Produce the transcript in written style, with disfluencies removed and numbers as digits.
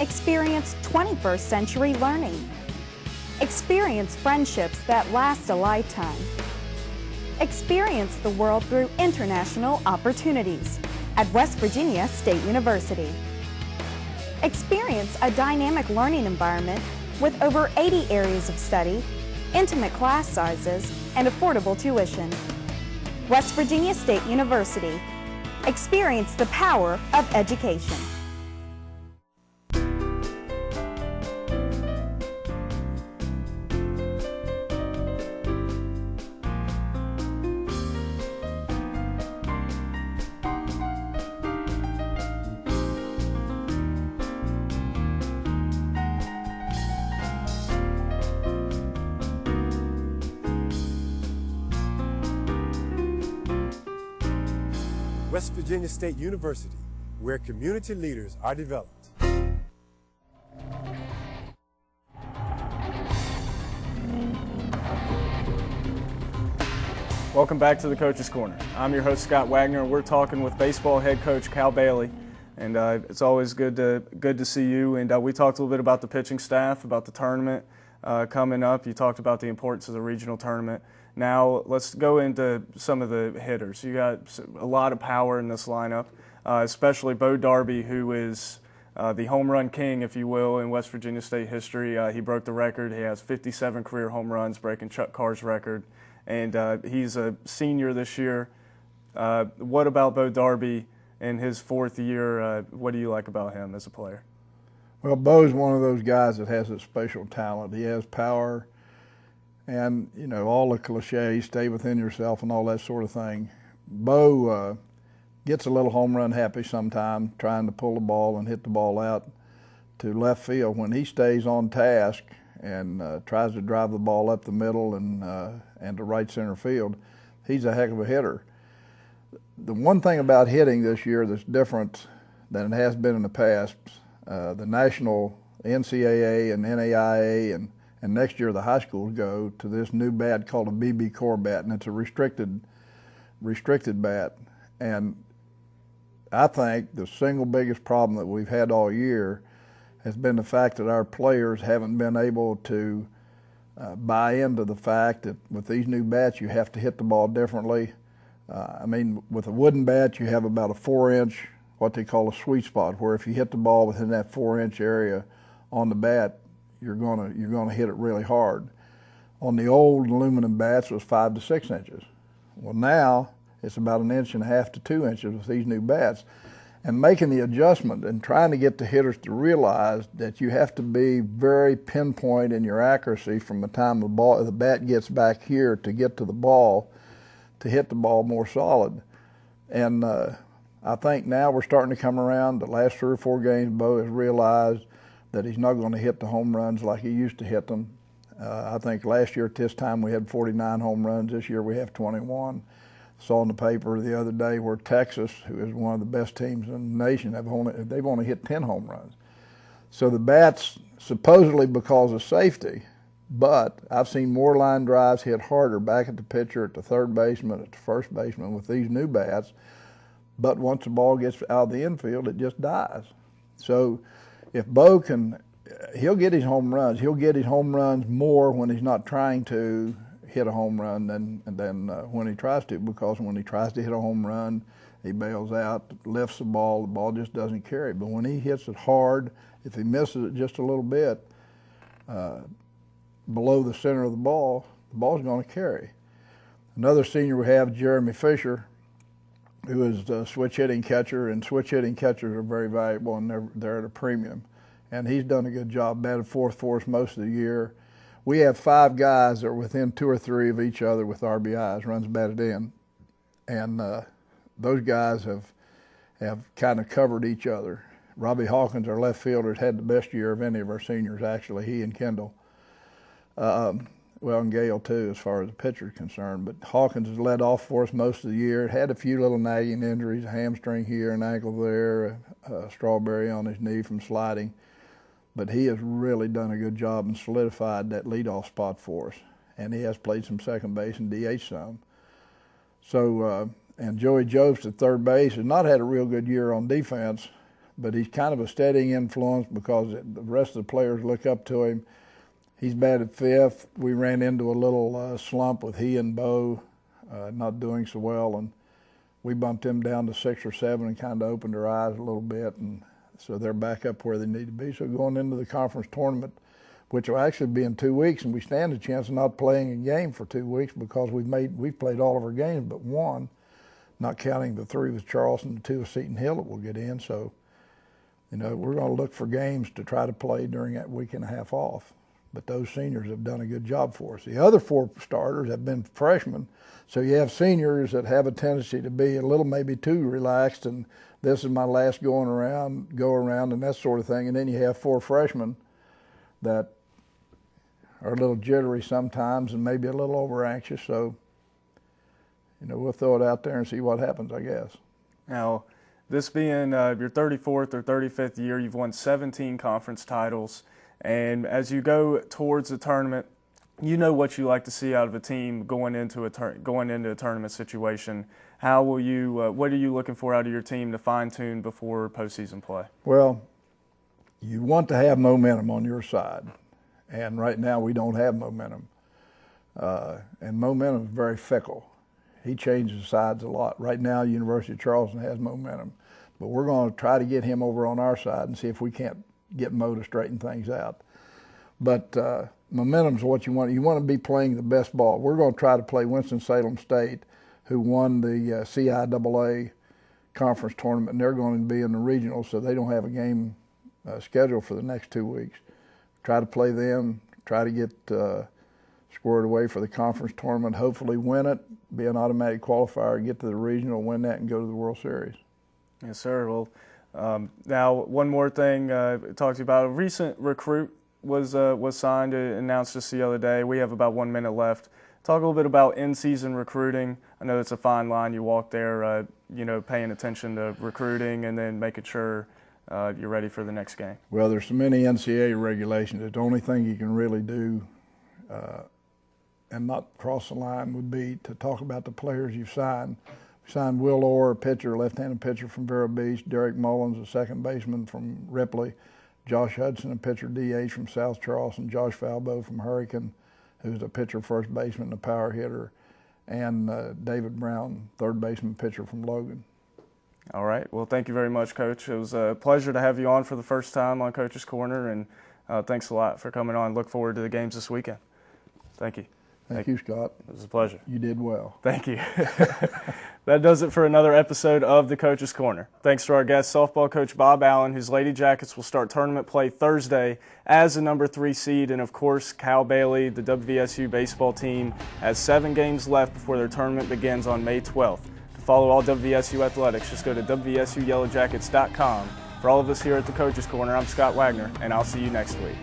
Experience 21st century learning. Experience friendships that last a lifetime. Experience the world through international opportunities at West Virginia State University. Experience a dynamic learning environment with over 80 areas of study, intimate class sizes, and affordable tuition. West Virginia State University. Experience the power of education. West Virginia State University, where community leaders are developed. Welcome back to the Coach's Corner. I'm your host, Scott Wagner, and we're talking with baseball head coach Cal Bailey. And it's always good to see you. And we talked a little bit about the pitching staff, about the tournament coming up. You talked about the importance of the regional tournament. Now let's go into some of the hitters. You got a lot of power in this lineup, especially Bo Darby, who is the home run king, if you will, in West Virginia State history. He broke the record. He has 57 career home runs, breaking Chuck Carr's record. And he's a senior this year. What about Bo Darby in his fourth year? What do you like about him as a player? Well, Bo's one of those guys that has a special talent. He has power. And, you know, all the cliches, stay within yourself and all that sort of thing. Bo gets a little home run happy sometimes, trying to pull the ball and hit the ball out to left field. When he stays on task and tries to drive the ball up the middle and to right center field, he's a heck of a hitter. The one thing about hitting this year that's different than it has been in the past, the national NCAA and NAIA and next year the high schools go to this new bat called a BB core bat, and it's a restricted bat. And I think the single biggest problem that we've had all year has been the fact that our players haven't been able to buy into the fact that with these new bats you have to hit the ball differently. I mean, with a wooden bat you have about a 4-inch, what they call a sweet spot, where if you hit the ball within that 4-inch area on the bat, you're gonna hit it really hard. On the old aluminum bats, it was 5 to 6 inches. Well, now it's about 1.5 inches to 2 inches with these new bats. And making the adjustment and trying to get the hitters to realize that you have to be very pinpoint in your accuracy from the time the bat gets back here to get to the ball, to hit the ball more solid. And I think now we're starting to come around. The last 3 or 4 games, Bo has realized that he's not going to hit the home runs like he used to hit them. I think last year at this time we had 49 home runs. This year we have 21. Saw in the paper the other day where Texas, who is one of the best teams in the nation, they've only hit 10 home runs. So the bats, supposedly because of safety, but I've seen more line drives hit harder back at the pitcher, at the third baseman, at the first baseman with these new bats. But once the ball gets out of the infield, it just dies. So if Bo can, he'll get his home runs. He'll get his home runs more when he's not trying to hit a home run than when he tries to, because when he tries to hit a home run, he bails out, lifts the ball just doesn't carry. But when he hits it hard, if he misses it just a little bit below the center of the ball's going to carry. Another senior we have, Jeremy Fisher, who is the switch hitting catcher, and switch hitting catchers are very valuable and they're at a premium. And he's done a good job, batted fourth for us most of the year. We have 5 guys that are within 2 or 3 of each other with RBIs, runs batted in. And those guys have kind of covered each other. Robbie Hawkins, our left fielder, has had the best year of any of our seniors, actually, he and Kendall. Well, and Gale too, as far as the pitcher is concerned. But Hawkins has led off for us most of the year. Had a few little nagging injuries, a hamstring here, an ankle there, a strawberry on his knee from sliding. But he has really done a good job and solidified that leadoff spot for us. And he has played some second base and DH some. So, and Joey Jobst at third base has not had a real good year on defense, but he's kind of a steadying influence because the rest of the players look up to him. He's batted fifth. We ran into a little slump with he and Bo not doing so well, and we bumped him down to 6 or 7 and kind of opened their eyes a little bit, and so they're back up where they need to be. So going into the conference tournament, which will actually be in 2 weeks, and we stand a chance of not playing a game for 2 weeks because we've played all of our games but one, not counting the 3 with Charleston, the 2 with Seton Hill that we'll get in. So, you know, we're going to look for games to try to play during that week and a half off. But those seniors have done a good job for us. The other 4 starters have been freshmen, so you have seniors that have a tendency to be a little maybe too relaxed, and this is my last go around, and that sort of thing. And then you have 4 freshmen that are a little jittery sometimes and maybe a little over anxious. So, you know, we'll throw it out there and see what happens, I guess. Now, this being your 34th or 35th year, you've won 17 conference titles. And as you go towards the tournament, you know what you like to see out of a team going into a tournament situation. How will you? What are you looking for out of your team to fine-tune before postseason play? Well, you want to have momentum on your side, and right now we don't have momentum. And momentum is very fickle. He changes sides a lot. Right now, University of Charleston has momentum, but we're going to try to get him over on our side and see if we can't get Mo to straighten things out. But momentum is what you want. You want to be playing the best ball. We're going to try to play Winston-Salem State, who won the CIAA conference tournament, and they're going to be in the regional, so they don't have a game scheduled for the next 2 weeks. Try to play them, try to get squared away for the conference tournament, hopefully win it, be an automatic qualifier, get to the regional, win that, and go to the World Series. Yes, sir. Well, now, one more thing, talked to you about a recent recruit was signed, announced just the other day. We have about 1 minute left. Talk a little bit about in-season recruiting. I know it's a fine line. You walk there, you know, paying attention to recruiting and then making sure you're ready for the next game. Well, there's so many NCAA regulations. The only thing you can really do and not cross the line would be to talk about the players you've signed. We signed Will Orr, a pitcher, left-handed pitcher from Vero Beach, Derek Mullins, a second baseman from Ripley, Josh Hudson, a pitcher DH from South Charleston, Josh Falbo from Hurricane, who's a pitcher, first baseman, and a power hitter, and David Brown, third baseman, pitcher from Logan. All right. Well, thank you very much, Coach. It was a pleasure to have you on for the first time on Coach's Corner, and thanks a lot for coming on. Look forward to the games this weekend. Thank you. Thank you, Scott. It was a pleasure. You did well. Thank you. That does it for another episode of the Coach's Corner. Thanks to our guest, softball coach Bob Allen, whose Lady Jackets will start tournament play Thursday as the number 3 seed. And, of course, Cal Bailey, the WVSU baseball team, has 7 games left before their tournament begins on May 12th. To follow all WVSU athletics, just go to WVSUYellowJackets.com. For all of us here at the Coach's Corner, I'm Scott Wagner, and I'll see you next week.